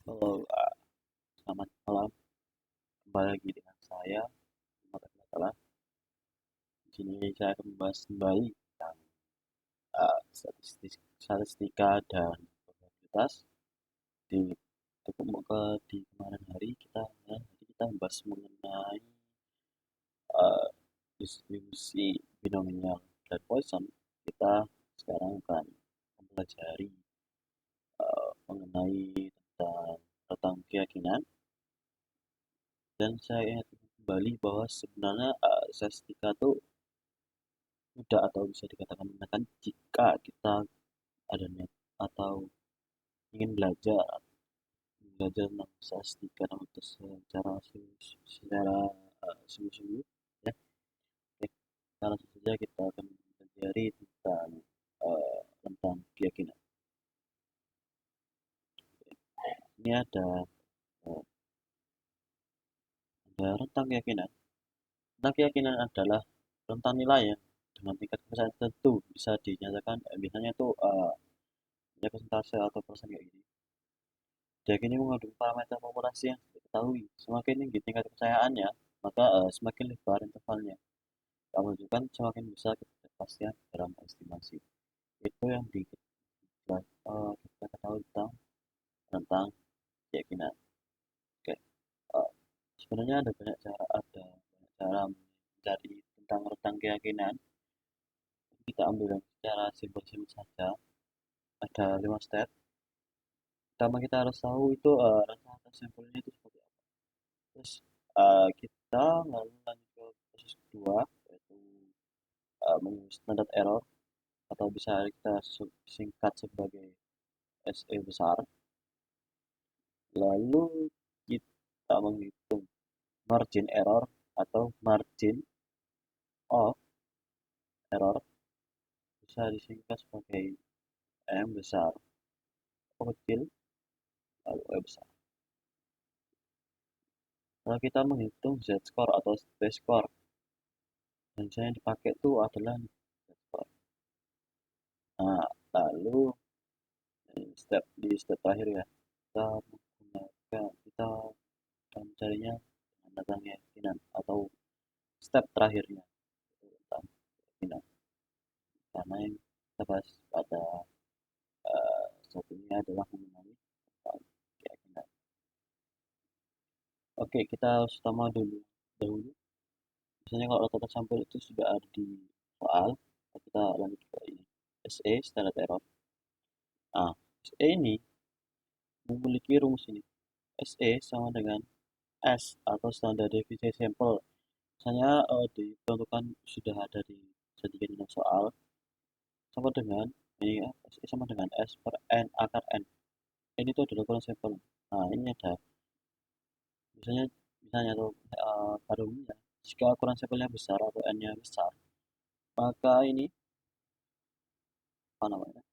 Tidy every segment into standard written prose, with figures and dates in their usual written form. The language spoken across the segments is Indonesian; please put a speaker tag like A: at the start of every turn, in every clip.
A: Halo, selamat malam. Kembali lagi dengan saya, Muhammad Abdul Salam. Di sini saya akan membahas kembali tentang statistika dan probabilitas. Di di kemarin hari kita membahas mengenai uh, distribusi binomial dan Poisson. Kita sekarang akan mempelajari mengenai tentang keyakinan. Dan saya ingatkan kembali bahwa sebenarnya statistika itu mudah atau bisa dikatakan menekan jika kita ada niat atau ingin belajar tentang statistika secara sungguh-sungguh, ya. Oke, langsung saja kita akan mempelajari tentang keyakinan. Ini uh, ada rentang keyakinan. Rentang keyakinan adalah rentang nilai ya dengan tingkat kepercayaan tertentu bisa dinyatakan biasanya itu ya persentase atau persen kayak gini. Diyakini mengandung parameter populasi yang diketahui. Semakin tinggi tingkat kepercayaannya, maka semakin lebar intervalnya. Yang menunjukkan semakin besar ketidakpastian dalam estimasi. Itu yang kita ketahui tentang keyakinan. Oke, sebenarnya ada banyak cara mencari tentang rentang keyakinan. Kita ambil yang secara simpel-simpel saja. Ada 5 step. Pertama kita harus tahu itu rentang sampelnya itu seperti apa. Terus kita lalu lanjut ke proses kedua, yaitu standar error atau bisa kita singkat sebagai SE besar. Lalu kita menghitung margin error atau margin of error, bisa disingkat sebagai M besar, O kecil, lalu E besar. Kalau kita menghitung Z-score atau T-score, dan yang dipakai itu adalah Z-score. Nah, lalu di step terakhir ya, kita akan mencarinya dengan tentang keyakinan atau step terakhirnya tentang keyakinan. Karena yang kita bahas pada satunya adalah mengenai keyakinan. Oke, kita harus utama dahulu. Misalnya kalau rata-rata sampel itu sudah ada di soal, kita lanjut ke ini. SE, standard error. Nah, SE ini memiliki rumus ini. SE sama dengan S atau standar deviasi sampel. Misalnya ditentukan sudah ada di jadikan dalam soal sama dengan ini ya, SE sama dengan S per N akar N. N itu adalah ukuran sampel. Nah, ini ada misalnya misalnya atau pada umumnya jika ukuran sampelnya besar atau N-nya besar, maka ini apa namanya?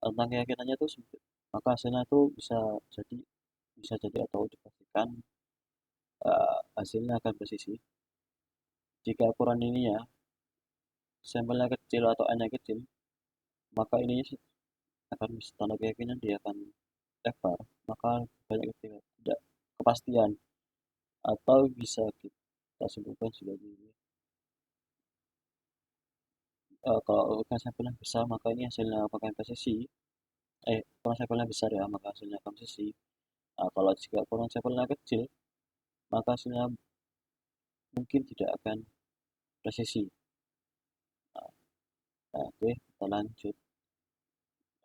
A: Tentang keyakinannya itu sempit. Maka hasilnya itu bisa jadi atau dipastikan hasilnya akan presisi. Jika ukuran ini ya sampelnya kecil atau N-nya kecil, maka ini akan tanda keyakinan dia akan lebar, maka banyak tidak kepastian atau bisa kita simpulkan sebagai kalau ukuran sampelnya besar maka ini hasilnya apakah presisi, ukuran sampelnya besar ya maka hasilnya akan presisi. Nah, kalau jika ukuran sampelnya kecil maka hasilnya mungkin tidak akan presisi. Nah, oke, kita lanjut.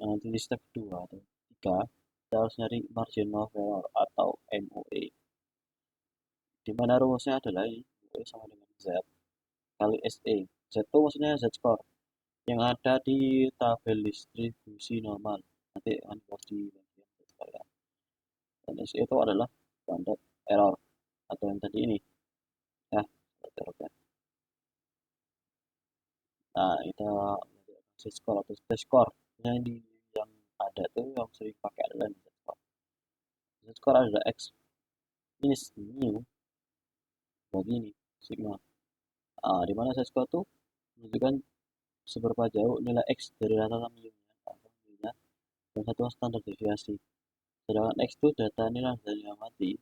A: Nanti di step 2 atau 3, kita harus nyari margin of error atau MOE. Di mana rumusnya adalah ini, MOE sama dengan Z kali SE. Z itu maksudnya Z score yang ada di tabel distribusi normal. Nanti akan dibahas di bagian sekalian. Dan SE itu adalah standar error atau yang tadi ini. Ya, standar error. Nah, kita Z-score atau T-score. Yang ada tuh yang sering pakai adalah Z-score. Z-score adalah X minus mu bagi ini, sigma. Nah, di mana Z-score itu menunjukkan seberapa jauh nilai X dari rata-rata mu atau mu dan satuan standar deviasi. Sedangkan X itu data nilai dari amati.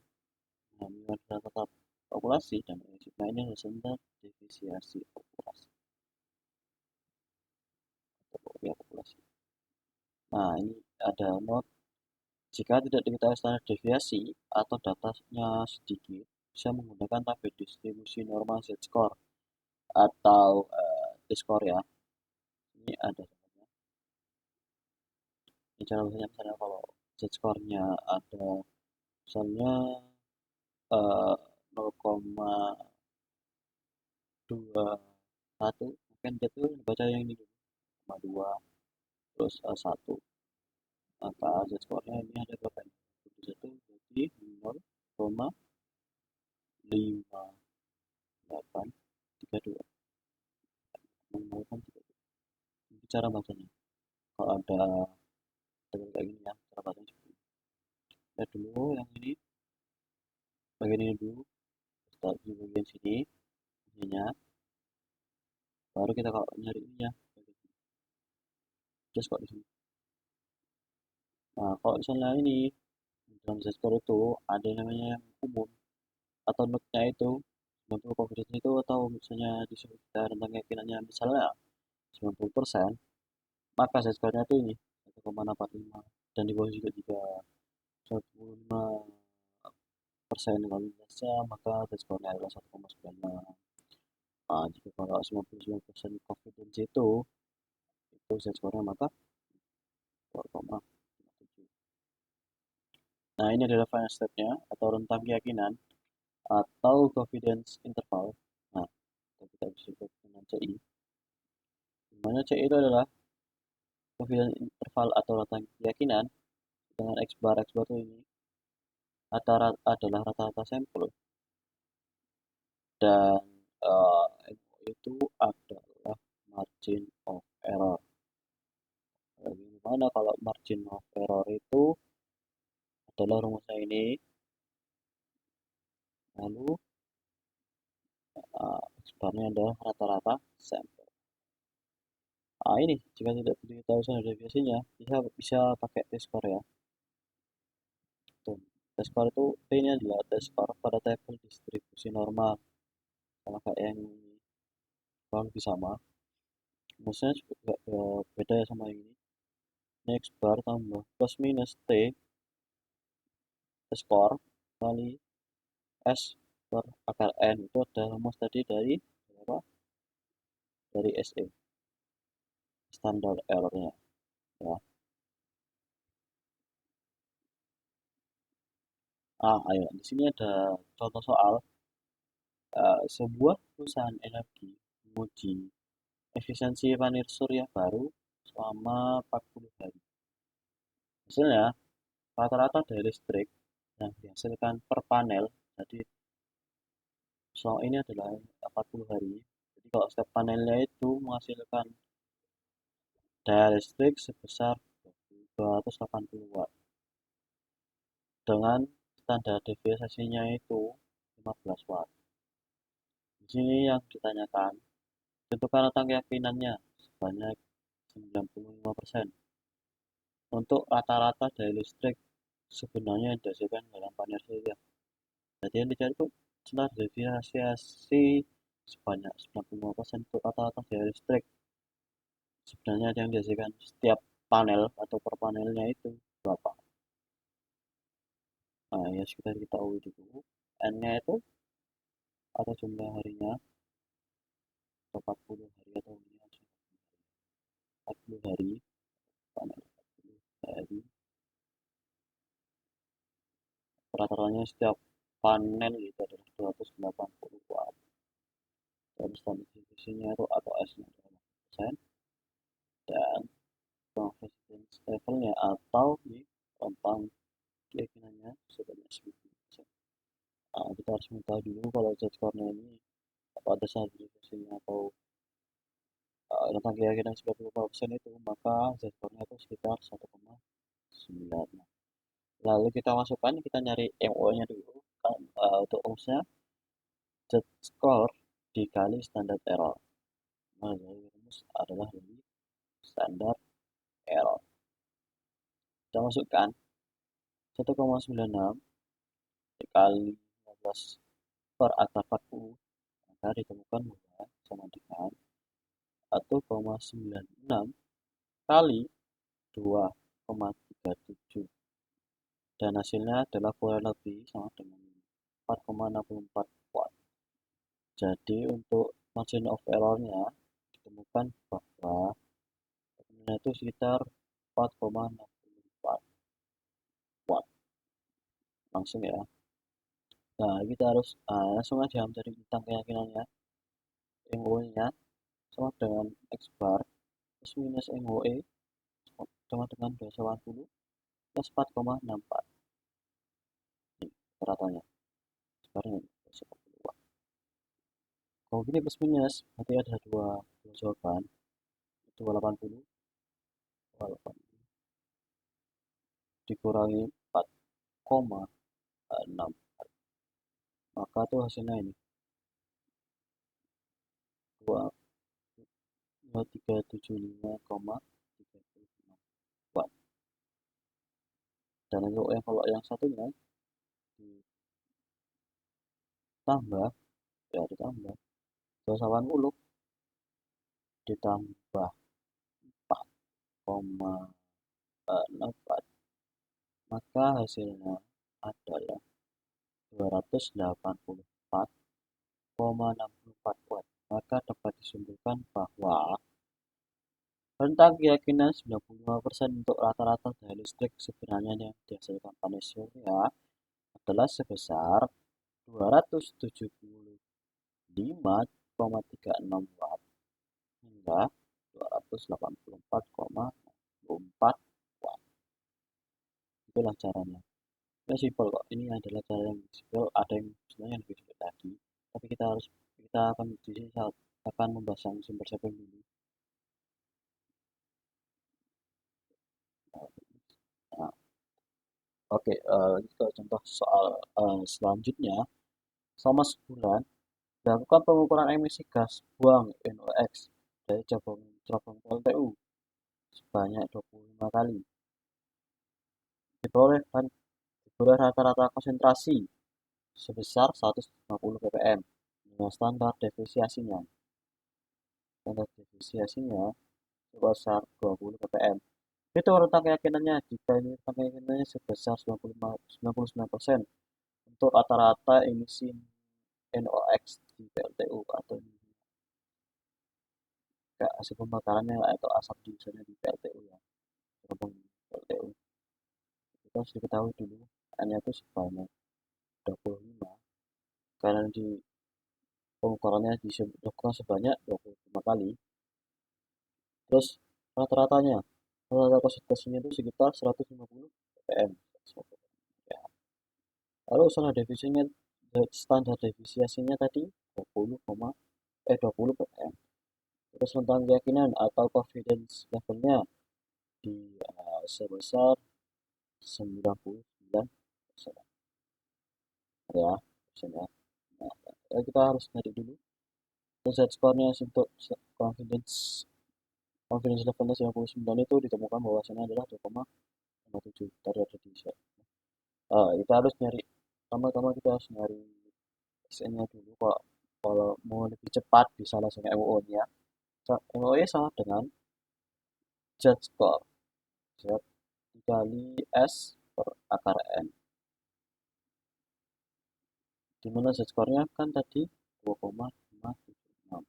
A: Nah, nilai data populasi dan sigma ini adalah standar deviasi populasi atau ya populasi. Nah, ini ada note. Jika tidak diketahui standar deviasi atau datanya sedikit, bisa menggunakan tabel distribusi normal z-score atau t-score ya. Ini ada contohnya. Ini cara biasanya misalnya kalau z-score-nya ada misalnya 0,21, mungkin dia tuh baca yang ini dulu, 0,2 terus 1. Maka z-score-nya ini ada berapa ini? 1 berarti 0,5832. Ini cara bacanya. Kalau ada tabel kayak gini ya, cara bacanya seperti ini. Lihat dulu yang ini, bagian ini dulu, start di bagian sini, ininya, baru kita kalau nyari ini ya, just kok di sini. Nah, kalau misalnya ini dalam Z-score itu ada yang namanya yang umum atau node-nya itu 90 confidence itu, atau misalnya disebut tentang keyakinannya misalnya 90%, maka Z-score-nya itu ini 1,85, dan di bawah juga jika 1,5% kualitasnya, maka Z-score-nya adalah 1,96. Nah, jika kalau 99% confidence itu Z-score-nya maka 4,7. Nah, ini adalah final step-nya atau rentang keyakinan atau confidence interval. Nah, kita bisa sebut dengan CI. Di mana CI itu adalah confidence interval atau rentang keyakinan dengan X bar itu ini adalah rata-rata sampel, dan MO itu adalah margin of error. Bagaimana kalau margin of error itu adalah rumusnya ini, lalu X barnya adalah rata-rata sampel. Nah, ini jika tidak diketahui standar deviasinya, bisa pakai t-score ya. Tuh, t-score itu ini adalah t-score pada tabel distribusi normal, sama kayak yang kurang lebih sama. Rumusnya juga beda ya sama yang ini. Ini X bar tambah plus minus t-score kali S per akar N, itu ada rumus tadi dari apa? Dari SE, standar errornya ya. Ayo di sini ada contoh soal. Sebuah perusahaan energi menguji efisiensi panel surya baru selama 40 hari. Hasilnya, rata-rata daya listrik yang dihasilkan per panel, jadi soal ini adalah 40 hari. Jadi kalau setiap panelnya itu menghasilkan daya listrik sebesar 280 watt dengan standar deviasinya itu 15 watt. Di sini yang ditanyakan, tentukan rentang keyakinannya sebanyak 95%. Untuk rata-rata daya listrik sebenarnya yang dihasilkan dalam panel surya. Jadi yang dicari itu standar deviasi sebanyak 95% untuk rata-rata daya listrik. Sebenarnya yang dihasilkan setiap panel atau per panelnya itu berapa? Nah, ya sekitar kita tahu dulu. N-nya itu atau jumlah harinya 40 hari atau ini 40 hari, panel 40 hari. Rata-ratanya setiap panel itu adalah 280 watt. Dan standar deviasinya itu atau S-nya adalah 5%, dan confidence levelnya atau di rentang keyakinannya sebanyak 10%. Nah, kita harus mengetahui dulu kalau Z-score-nya ini apa ada standar deviasinya atau rentang keyakinan 95% itu, maka Z-score-nya itu sekitar 1,9. Lalu kita masukkan, kita nyari MO-nya dulu kan, untuk rumusnya Z-score dikali standar error. Nah, dari rumus adalah ini standar error. Kita masukkan 1,96 dikali 15 per akar 40, maka ditemukan bahwa sama dengan 1,96 kali 2,37, dan hasilnya adalah kurang lebih sama dengan 4,64 watt. Jadi untuk margin of error-nya ditemukan bahwa hasilnya itu sekitar 4,64 watt. Langsung ya. Nah, kita harus langsung aja mencari bintang keyakinannya. MOE-nya sama dengan X bar plus minus MOE sama dengan 280 plus 4,64. Ini ratanya. Sekarang ini 280 watt. Kalau gini plus minus, berarti ada dua jawaban. 280 dikurangi 4,6, maka tuh hasilnya ini 2375,35 watt. Dan untuk kalau yang satunya ditambah, ya ditambah 280 ditambah 4,6, maka hasilnya adalah 284,64 watt. Maka dapat disimpulkan bahwa rentang keyakinan 95% untuk rata-rata daya listrik sebenarnya yang dihasilkan panel surya adalah sebesar 275,36 watt hingga 284,4 watt. Itulah caranya. Ya simpel kok. Ini adalah cara yang simpel. Ada yang sebenarnya lebih sulit lagi. Tapi kita akan di sini akan membahas yang simpel-simpel dulu. Nah, oke, lanjut ke contoh soal selanjutnya. Selama sebulan, dilakukan pengukuran emisi gas buang NOx dari cabang PLTU sebanyak 25 kali. Diperoleh rata-rata konsentrasi sebesar 150 ppm dengan standar deviasinya. Standar deviasinya sebesar 20 ppm. Itu rentang keyakinannya jika ini rentang keyakinannya sebesar 99% untuk rata-rata emisi NOx di PLTU atau hasil pembakarannya atau asap di misalnya di PLTU ya, gerbong PLTU. Kita harus diketahui dulu hanya itu sebanyak 25 karena di pengukurannya dilakukan sebanyak 25 kali. Terus rata-ratanya, rata-rata konsentrasinya itu sekitar 150 ppm. Ya. Lalu standar deviasinya tadi 20 ppm. Terus tentang keyakinan atau confidence levelnya di sebesar 99%. Ya, persennya. Nah, kita harus nyari dulu Z skornya untuk confidence confidence levelnya 99 itu ditemukan bahwasannya adalah 2,57. Tadi ada di set. Kita harus nyari, pertama-tama kita harus nyari SN-nya dulu kok. Kalau mau lebih cepat bisa langsung MOO-nya. MOE sama dengan Z score. Z dikali S per akar N. Dimana Z skornya kan tadi 2,576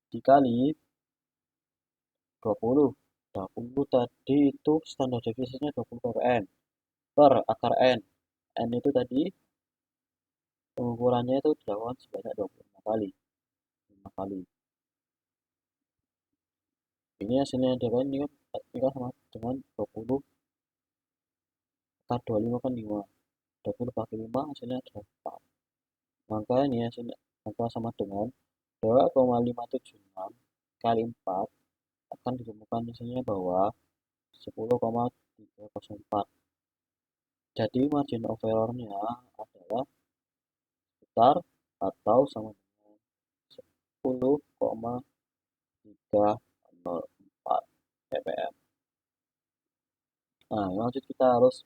A: dikali 20. 20 tadi itu standar deviasinya 20 ppm per akar N. N itu tadi pengukurannya itu dilakukan sebanyak 25 kali. 5 kali. Ini hasilnya adalah ini kan sama dengan 20 akar 25 kan 5. 20 bagi 5 hasilnya adalah 4. Maka ini hasilnya maka sama dengan 2,576 kali 4 akan ditemukan hasilnya bahwa 10,304. Jadi margin of error-nya adalah sekitar atau sama dengan 10,304 ppm. Nah, lanjut kita harus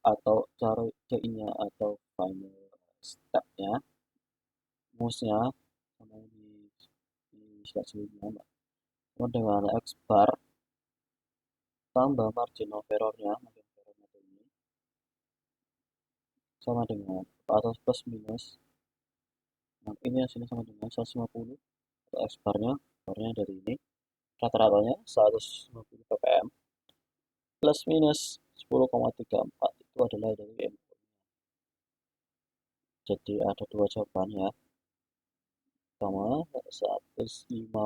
A: atau cara CI-nya atau final step-nya, rumusnya sama di slide sebelumnya, sama dengan X bar tambah margin of error-nya, ini sama dengan atau plus minus, nah ini hasilnya sama dengan 150 atau X barnya dari ini, rata-ratanya 150 ppm plus minus 10,34 itu adalah dari M. Jadi ada dua jawaban ya. Pertama 150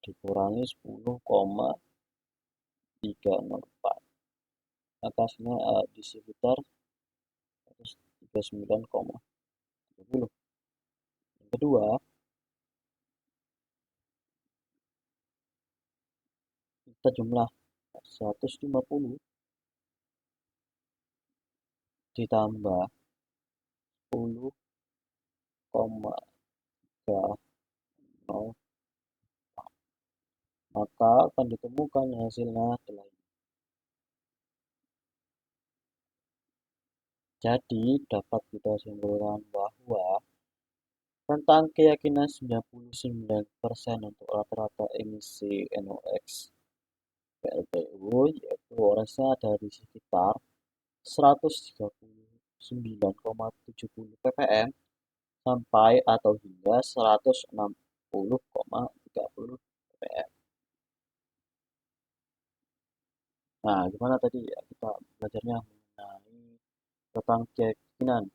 A: dikurangi 10,304. Atasnya di sekitar 139,30. Yang kedua, kita jumlah 150 ditambah 10,304, maka akan ditemukan hasilnya adalah ini. Jadi dapat kita simpulkan bahwa tentang keyakinan 99% untuk rata-rata emisi NOx PLTU, yaitu orasnya ada di sekitar 139,70 ppm sampai atau hingga 160,30 ppm. Nah, gimana tadi ya kita belajarnya mengenai tentang keyakinan.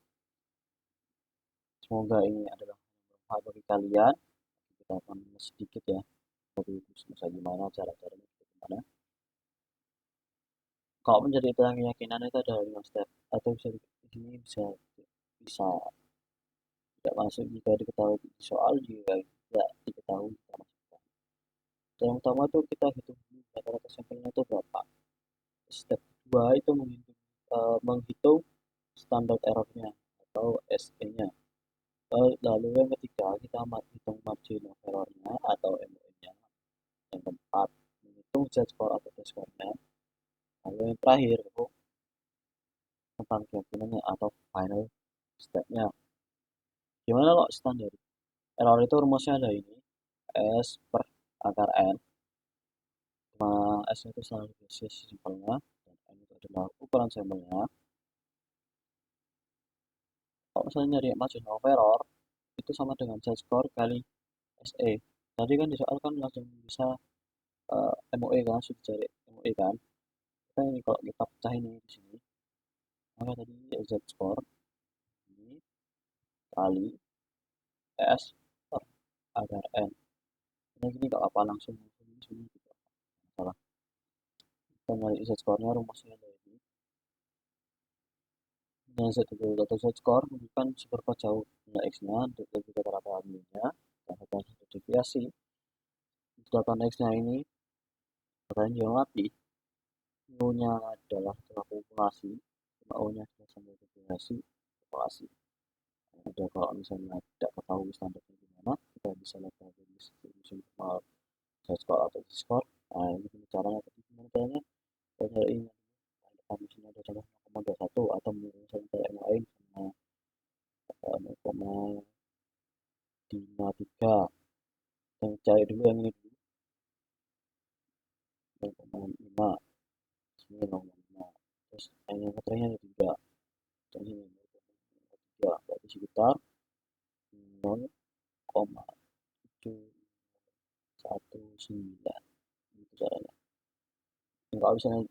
A: Semoga ini adalah bermanfaat bagi kalian. Kita akan sedikit ya dari bisa gimana cara-caranya gimana. Kalau menjadi tentang keyakinan itu ada 5 step atau bisa di sini bisa tidak masuk jika diketahui soal juga tidak diketahui kita masukkan. Yang pertama tuh kita hitung dulu rata-rata sampelnya itu berapa. Step kedua itu menghitung standar errornya atau SE-nya. Lalu yang ketiga kita hitung margin of error-nya atau MOE-nya. Yang keempat menghitung z-score atau t-score-nya. Lalu yang terakhir itu tentang keyakinannya atau final step-nya. Gimana kok standar? Error itu rumusnya ada ini, S per akar N, dimana S itu standar basis simpelnya, dan N itu adalah ukuran sampelnya. Kalau misalnya nyari margin of error, itu sama dengan z-score kali SE. Tadi kan di soal kan langsung bisa MOE kan, sudah cari MOE kan. Kita ini kalau kita pecah ini di sini, maka tadi z-score ini kali S per akar N. Ini gini gak apa langsung ini sini juga masalah. Kita nyari z-score-nya rumusnya ada ini. Dengan z itu data z-score menunjukkan seberapa jauh nilai x-nya dari rata-rata nilainya dan rata deviasi. Data x-nya ini katanya dilengkapi U-nya adalah setelah populasi, U-nya adalah sampai deviasi populasi. Ada kalau misalnya tidak ketahui standarnya gimana, kita bisa lihat dari distribution normal z-score atau z-score. Nah ini caranya tadi gimana caranya? Kita ini depan di sini ada 0,21 atau misalnya yang lain sama 0,53. Yang cari dulu yang ini dulu 0,5, sini 0,5, terus yang terakhir ada 3, dan ini 0,3, berarti sekitar 0,719 itu caranya. Kalau misalnya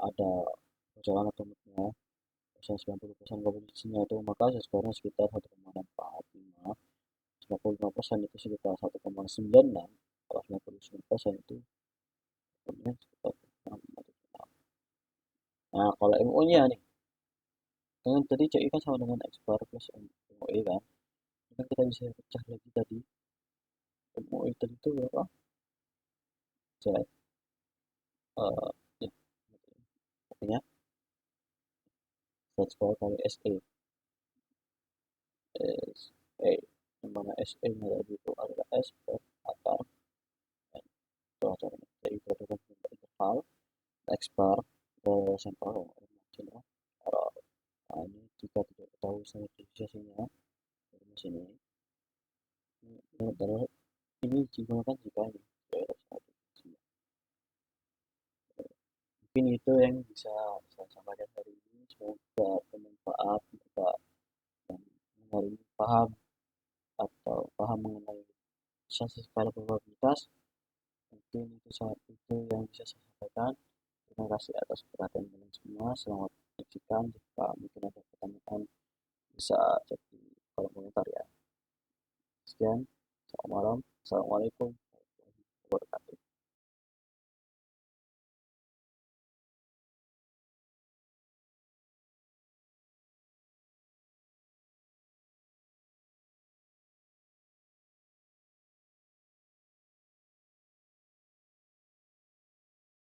A: ada perjalanan atau moodnya persen 90% komposisinya itu, maka skornya sekitar 1,45. 95% itu sekitar 1,96. Kalau 99% itu sekitar 1,46. Nah kalau MO-nya nih, dengan tadi CI kan sama dengan X bar plus MOE kan, kan kita bisa pecah lagi tadi. MOE tadi itu berapa? Z ya, artinya Z square kali SE. SE, yang mana SE-nya tadi itu adalah S per akar N. Itu acaranya. Jadi berdasarkan interval X bar sampel standarisasinya dari mesin ini. Terus ini digunakan jika ini mungkin itu yang bisa saya sampaikan hari ini, semoga bermanfaat juga dan hari ini paham atau paham mengenai skala probabilitas. Mungkin itu saat itu yang bisa saya sampaikan. Terima kasih atas perhatian kalian semua. Selamat menyaksikan. Jika mungkin ada pertanyaan bisa cek di kolom komentar ya. Sekian. Selamat malam. Assalamualaikum warahmatullahi wabarakatuh.